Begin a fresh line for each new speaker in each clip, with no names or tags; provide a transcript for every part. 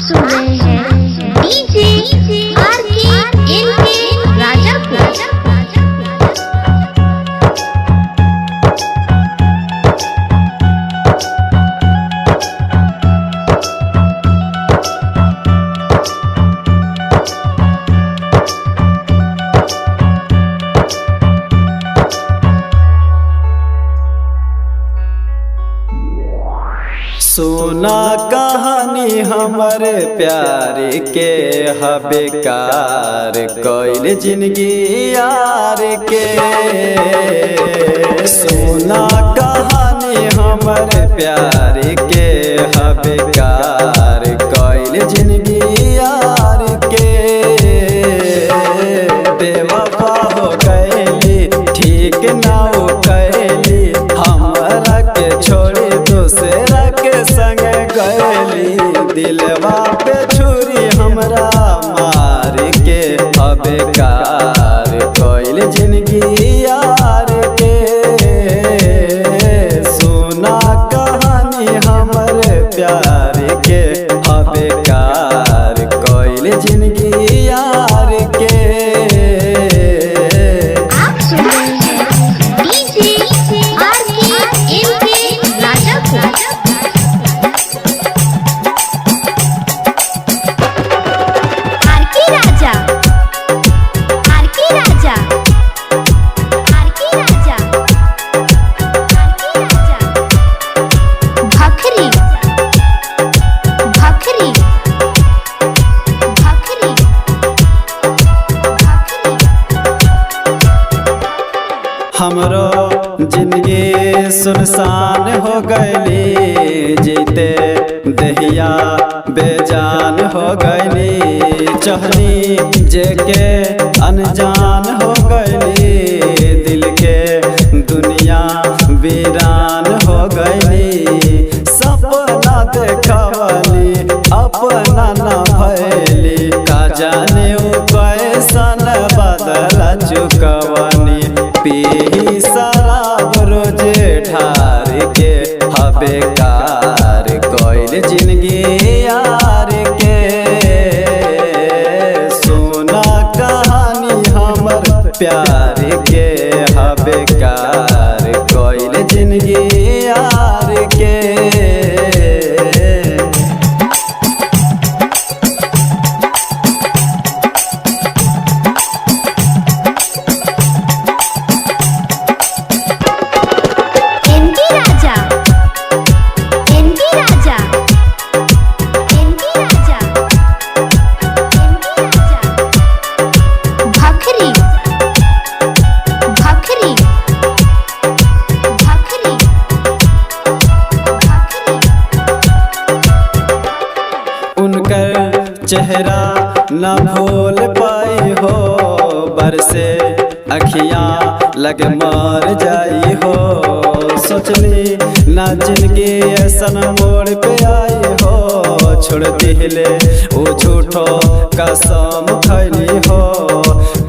सुन रहे हैं डीजे आरके एनके राजापुर।
सुना कहानी हमारे प्यार के हबेकार कोइल जिंदगी यार के। सुना कहानी हमारे प्यार के हबेकार कोइल जिंदगी यार के। बेवफा हो गईली ठीक ना हो गईली हमरा के छोड़ी दूसरा के संग गईली। दिलवा पे छुरी हमरा मार के बेकार कोइल जिंदगी यार के। सुना कहानी हमरे प्यार के बेकार कोइल जिंदगी यार के।
आप सुन रहे हैं डीजे आरके एनके राजापुर।
हमरो जिंदगी सुनसान हो गईली जीते दहिया बेजान हो गईली। चहनी जेके अनजान हो गईली दिल के दुनिया वीरान हो गईली। सपना देखवली अपना न भैली का जाने उ कैसन बदला चुकवनी। पी शराब रोजे ठार के बेकार कोइल जिंदगी यार के। सुना कहानी हमर प्यार के बेकार कोइल जिंदगी यार के। उनकर चेहरा न भूल पाई हो बरसे अखियाँ लगे मर जाई हो। सोचली ना जिंदगी ऐसन मोड़ पे आई हो छोड़ दिले वो झूठो कसम खैली हो।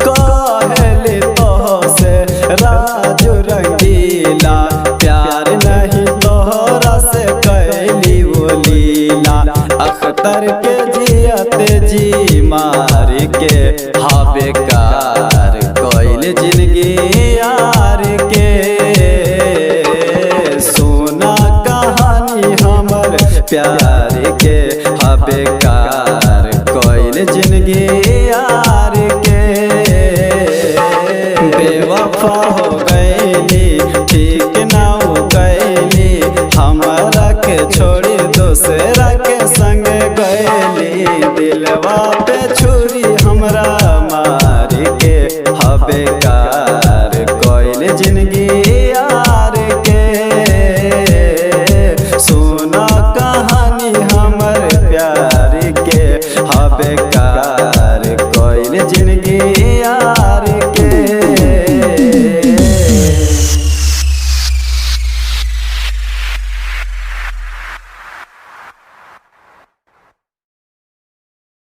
कहली तो से राजू रंगीला प्यार नहीं तोहरा से कैली वो लीला। अख्तर के जियते जी मार के बेकार कोइल जिंदगी यार के। सुना कहानी हमर प्यार के बेकार